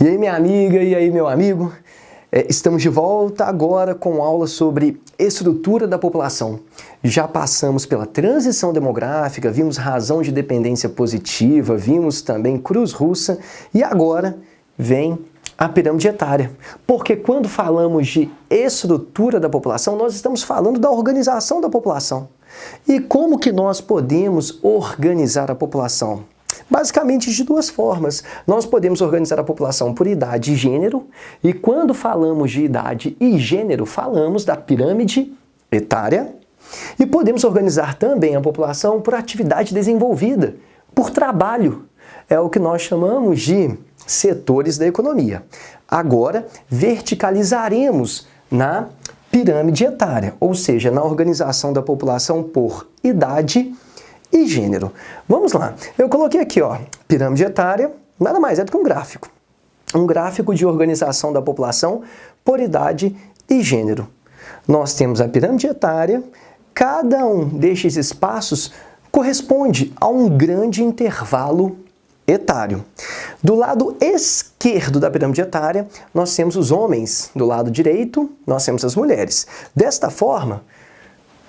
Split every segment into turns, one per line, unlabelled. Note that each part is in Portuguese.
E aí, minha amiga, e aí, meu amigo? Estamos de volta agora com aula sobre estrutura da população. Já passamos pela transição demográfica, vimos razão de dependência positiva, vimos também cruz russa e agora vem a pirâmide etária. Porque quando falamos de estrutura da população, nós estamos falando da organização da população. E como que nós podemos organizar a população? Basicamente de duas formas. Nós podemos organizar a população por idade e gênero, e quando falamos de idade e gênero, falamos da pirâmide etária, e podemos organizar também a população por atividade desenvolvida, por trabalho. É o que nós chamamos de setores da economia. Agora, verticalizaremos na pirâmide etária, ou seja, na organização da população por idade e gênero. Vamos lá. Eu coloquei aqui, ó, pirâmide etária, nada mais é do que um gráfico. Um gráfico de organização da população por idade e gênero. Nós temos a pirâmide etária, cada um destes espaços corresponde a um grande intervalo etário. Do lado esquerdo da pirâmide etária, nós temos os homens. Do lado direito, nós temos as mulheres. Desta forma,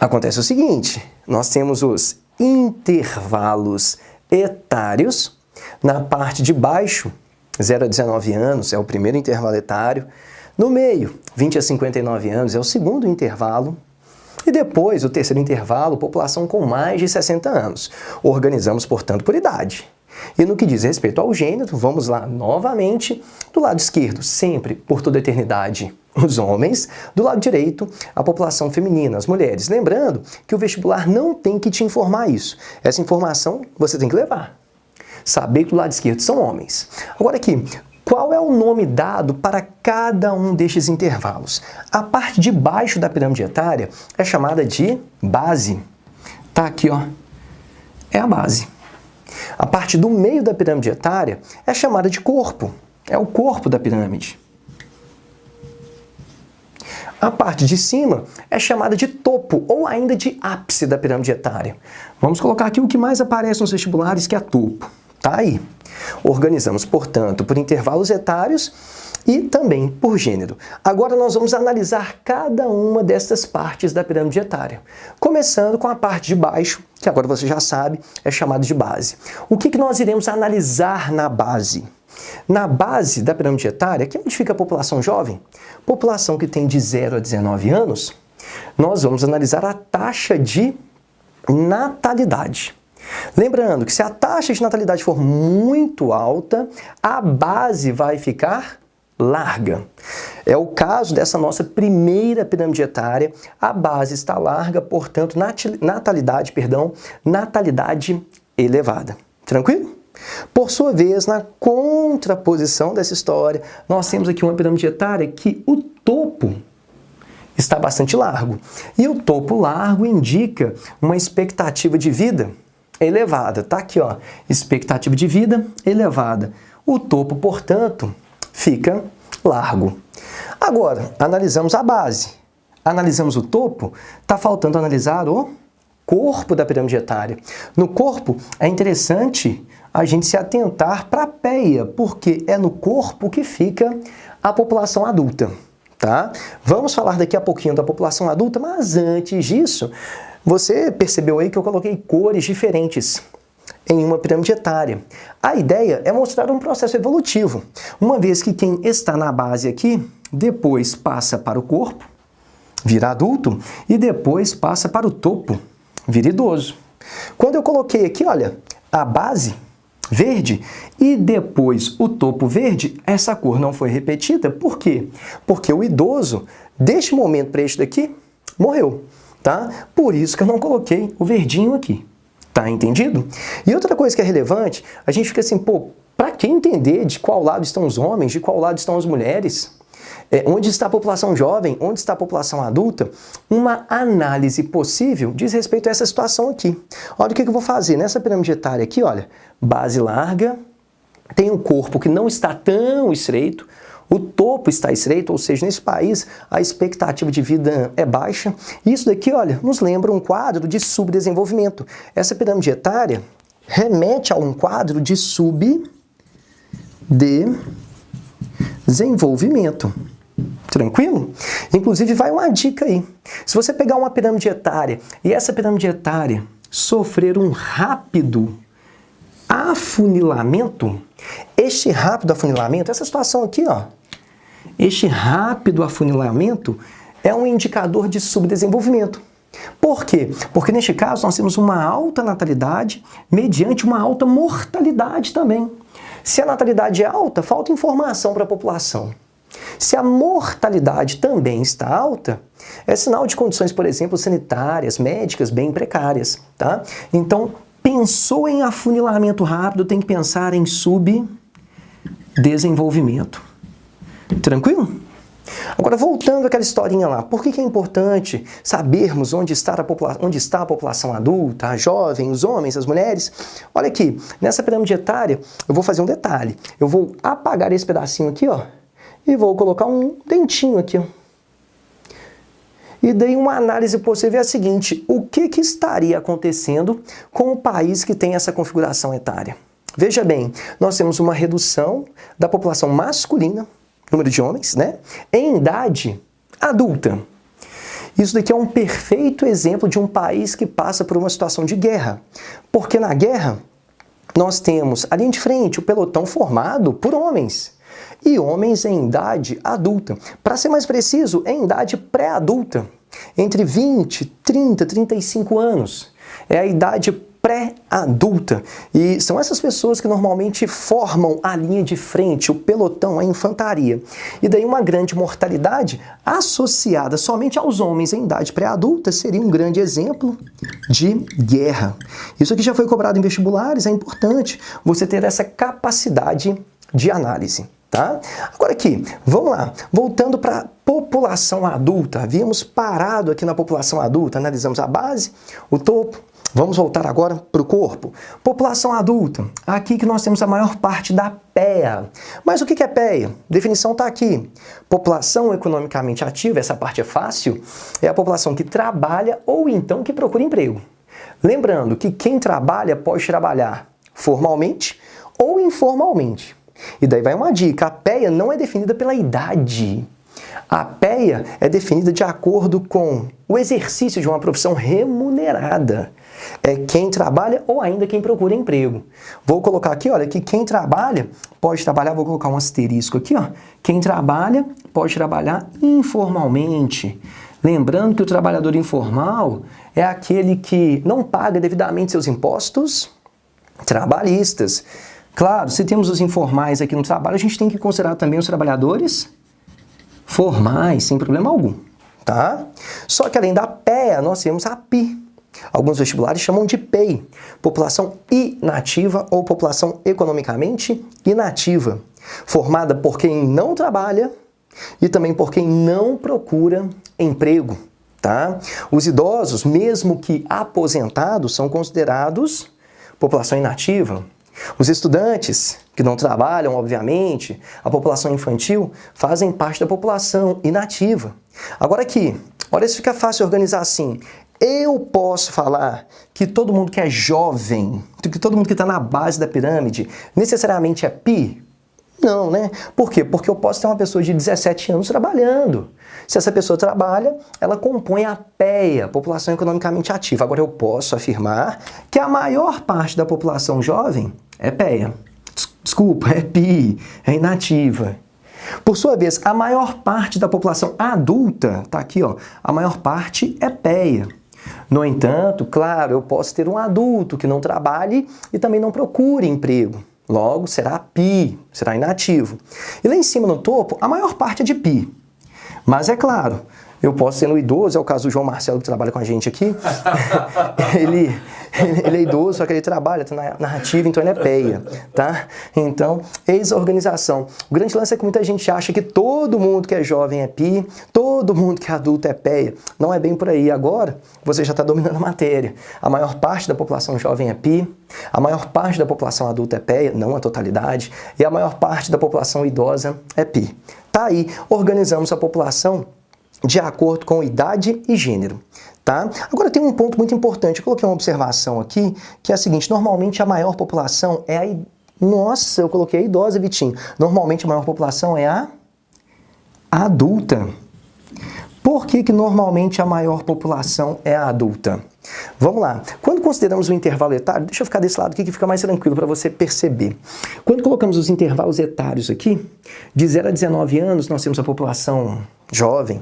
acontece o seguinte, nós temos os intervalos etários. Na parte de baixo, 0 a 19 anos é o primeiro intervalo etário. No meio, 20 a 59 anos é o segundo intervalo. E depois, o terceiro intervalo, população com mais de 60 anos. Organizamos, portanto, por idade. E no que diz respeito ao gênero, vamos lá novamente. Do lado esquerdo, sempre, por toda a eternidade, os homens. Do lado direito, a população feminina, as mulheres. Lembrando que o vestibular não tem que te informar isso. Essa informação você tem que levar. Saber que do lado esquerdo são homens. Agora aqui, qual é o nome dado para cada um destes intervalos? A parte de baixo da pirâmide etária é chamada de base. Tá aqui, ó. É a base. A parte do meio da pirâmide etária é chamada de corpo. É o corpo da pirâmide. A parte de cima é chamada de topo ou ainda de ápice da pirâmide etária. Vamos colocar aqui o que mais aparece nos vestibulares, que é topo. Tá aí. Organizamos, portanto, por intervalos etários e também por gênero. Agora nós vamos analisar cada uma destas partes da pirâmide etária. Começando com a parte de baixo, que agora você já sabe, é chamado de base. O que nós iremos analisar na base? Na base da pirâmide etária, que é onde fica a população jovem, população que tem de 0 a 19 anos, nós vamos analisar a taxa de natalidade. Lembrando que se a taxa de natalidade for muito alta, a base vai ficar larga. É o caso dessa nossa primeira pirâmide etária. A base está larga, portanto, natalidade elevada. Tranquilo? Por sua vez, na contraposição dessa história, nós temos aqui uma pirâmide etária que o topo está bastante largo. E o topo largo indica uma expectativa de vida elevada. Tá aqui, ó, expectativa de vida elevada. O topo, portanto, fica largo. Agora, analisamos a base. Analisamos o topo, está faltando analisar o corpo da pirâmide etária. No corpo, é interessante a gente se atentar para a peia, porque é no corpo que fica a população adulta. Tá? Vamos falar daqui a pouquinho da população adulta, mas antes disso, você percebeu aí que eu coloquei cores diferentes em uma pirâmide etária. A ideia é mostrar um processo evolutivo, uma vez que quem está na base aqui, depois passa para o corpo, vira adulto, e depois passa para o topo, vira idoso. Quando eu coloquei aqui, olha, a base verde e depois o topo verde, essa cor não foi repetida. Por quê? Porque o idoso, deste momento para este daqui, morreu. Tá? Por isso que eu não coloquei o verdinho aqui. Tá entendido? E outra coisa que é relevante, a gente fica assim, pô, para que entender de qual lado estão os homens, de qual lado estão as mulheres? Onde está a população jovem? Onde está a população adulta? Uma análise possível diz respeito a essa situação aqui. Olha o que eu vou fazer. Nessa pirâmide etária aqui, olha, base larga, tem um corpo que não está tão estreito, o topo está estreito, ou seja, nesse país a expectativa de vida é baixa. Isso daqui, olha, nos lembra um quadro de subdesenvolvimento. Essa pirâmide etária remete a um quadro de subdesenvolvimento. desenvolvimento. Tranquilo? Inclusive, vai uma dica aí. Se você pegar uma pirâmide etária e essa pirâmide etária sofrer um rápido afunilamento, este rápido afunilamento, essa situação aqui, ó, este rápido afunilamento é um indicador de subdesenvolvimento. Por quê? Porque neste caso nós temos uma alta natalidade mediante uma alta mortalidade também. Se a natalidade é alta, falta informação para a população. Se a mortalidade também está alta, é sinal de condições, por exemplo, sanitárias, médicas bem precárias, tá? Então, pensou em afunilamento rápido, tem que pensar em subdesenvolvimento. Tranquilo? Agora, voltando àquela historinha lá, por que é importante sabermos onde está a população adulta, a jovem, os homens, as mulheres? Olha aqui, nessa pirâmide etária, eu vou fazer um detalhe. Eu vou apagar esse pedacinho aqui, ó, e vou colocar um dentinho aqui, ó. E daí uma análise possível é a seguinte: o que estaria acontecendo com o país que tem essa configuração etária? Veja bem, nós temos uma redução da população masculina, número de homens, né, em idade adulta. Isso daqui é um perfeito exemplo de um país que passa por uma situação de guerra. Porque na guerra, nós temos ali em frente o pelotão formado por homens. E homens em idade adulta. Para ser mais preciso, em idade pré-adulta. Entre 20, 30, 35 anos. É a idade pré-adulta. E são essas pessoas que normalmente formam a linha de frente, o pelotão, a infantaria. E daí uma grande mortalidade associada somente aos homens em idade pré-adulta seria um grande exemplo de guerra. Isso aqui já foi cobrado em vestibulares, é importante você ter essa capacidade de análise. Tá? Agora aqui, vamos lá, voltando para a população adulta, havíamos parado aqui na população adulta, analisamos a base, o topo, vamos voltar agora para o corpo. População adulta, aqui que nós temos a maior parte da PEA. Mas o que é PEA? Definição está aqui. População economicamente ativa, essa parte é fácil, é a população que trabalha ou então que procura emprego. Lembrando que quem trabalha pode trabalhar formalmente ou informalmente. E daí vai uma dica, a PEA não é definida pela idade. A PEA é definida de acordo com o exercício de uma profissão remunerada. É quem trabalha ou ainda quem procura emprego. Vou colocar aqui, olha, que quem trabalha pode trabalhar, vou colocar um asterisco aqui, ó. Quem trabalha pode trabalhar informalmente. Lembrando que o trabalhador informal é aquele que não paga devidamente seus impostos trabalhistas. Claro, se temos os informais aqui no trabalho, a gente tem que considerar também os trabalhadores formais, sem problema algum, tá? Só que além da PEA, nós temos a PI. Alguns vestibulares chamam de PEI, população inativa ou população economicamente inativa, formada por quem não trabalha e também por quem não procura emprego, tá? Os idosos, mesmo que aposentados, são considerados população inativa. Os estudantes, que não trabalham, obviamente, a população infantil, fazem parte da população inativa. Agora aqui, olha se fica fácil organizar assim. Eu posso falar que todo mundo que é jovem, que todo mundo que está na base da pirâmide, necessariamente é PI? Não, né? Por quê? Porque eu posso ter uma pessoa de 17 anos trabalhando. Se essa pessoa trabalha, ela compõe a PEA, população economicamente ativa. Agora eu posso afirmar que a maior parte da população jovem é PEA. Desculpa, é PI, é inativa. Por sua vez, a maior parte da população adulta, tá aqui, ó, a maior parte é PEA. No entanto, claro, eu posso ter um adulto que não trabalhe e também não procure emprego. Logo, será PI, será inativo. E lá em cima no topo, a maior parte é de PI. Mas é claro, eu posso ser no idoso, é o caso do João Marcelo que trabalha com a gente aqui. ele é idoso, só que ele trabalha, tá na narrativa, então ele é PEA, tá? Então, eis a organização. O grande lance é que muita gente acha que todo mundo que é jovem é PI, todo mundo que é adulto é PEA. Não é bem por aí. Agora, você já está dominando a matéria. A maior parte da população jovem é PI, a maior parte da população adulta é PEA, não a totalidade, e a maior parte da população idosa é PI. Tá aí, organizamos a população de acordo com idade e gênero, tá? Agora tem um ponto muito importante, eu coloquei uma observação aqui, que é a seguinte, normalmente a maior população é a... Nossa, eu coloquei a idosa, Vitinho. Normalmente a maior população é a adulta. Por que normalmente a maior população é a adulta? Vamos lá. Quando consideramos o intervalo etário, deixa eu ficar desse lado aqui que fica mais tranquilo para você perceber. Quando colocamos os intervalos etários aqui, de 0 a 19 anos nós temos a população jovem,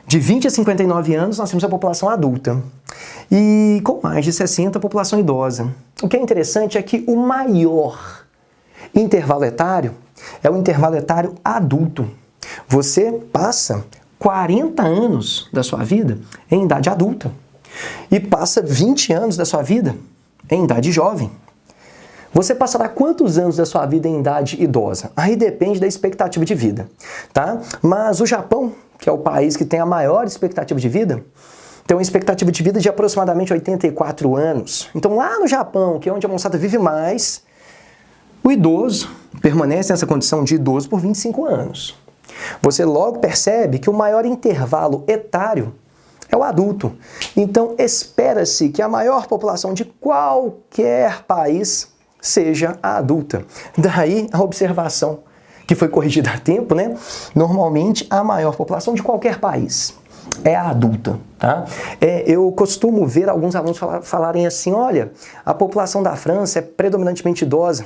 de 20 a 59 anos nós temos a população adulta e com mais de 60 a população idosa. O que é interessante é que o maior intervalo etário é o intervalo etário adulto. Você passa 40 anos da sua vida em idade adulta e passa 20 anos da sua vida em idade jovem. Você passará quantos anos da sua vida em idade idosa? Aí depende da expectativa de vida, tá? Mas o Japão, que é o país que tem a maior expectativa de vida, tem uma expectativa de vida de aproximadamente 84 anos. Então lá no Japão, que é onde a moçada vive mais, o idoso permanece nessa condição de idoso por 25 anos. Você logo percebe que o maior intervalo etário é o adulto. Então, espera-se que a maior população de qualquer país seja a adulta. Daí a observação, que foi corrigida a tempo, né? Normalmente, a maior população de qualquer país é a adulta, tá? Eu costumo ver alguns alunos falarem assim, olha, a população da França é predominantemente idosa.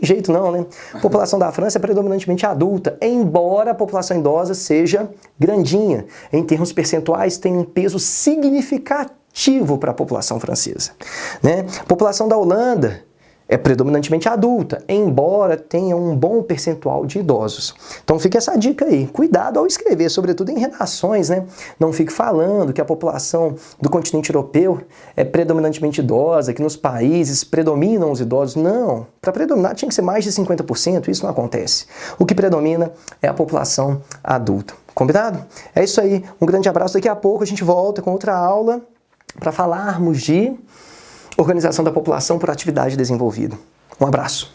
Jeito não, né? A população da França é predominantemente adulta, embora a população idosa seja grandinha. Em termos percentuais, tem um peso significativo para a população francesa, né? A população da Holanda é predominantemente adulta, embora tenha um bom percentual de idosos. Então fica essa dica aí. Cuidado ao escrever, sobretudo em redações, né? Não fique falando que a população do continente europeu é predominantemente idosa, que nos países predominam os idosos. Não, para predominar tinha que ser mais de 50%, isso não acontece. O que predomina é a população adulta. Combinado? É isso aí. Um grande abraço. Daqui a pouco a gente volta com outra aula para falarmos de organização da população por atividade desenvolvida. Um abraço.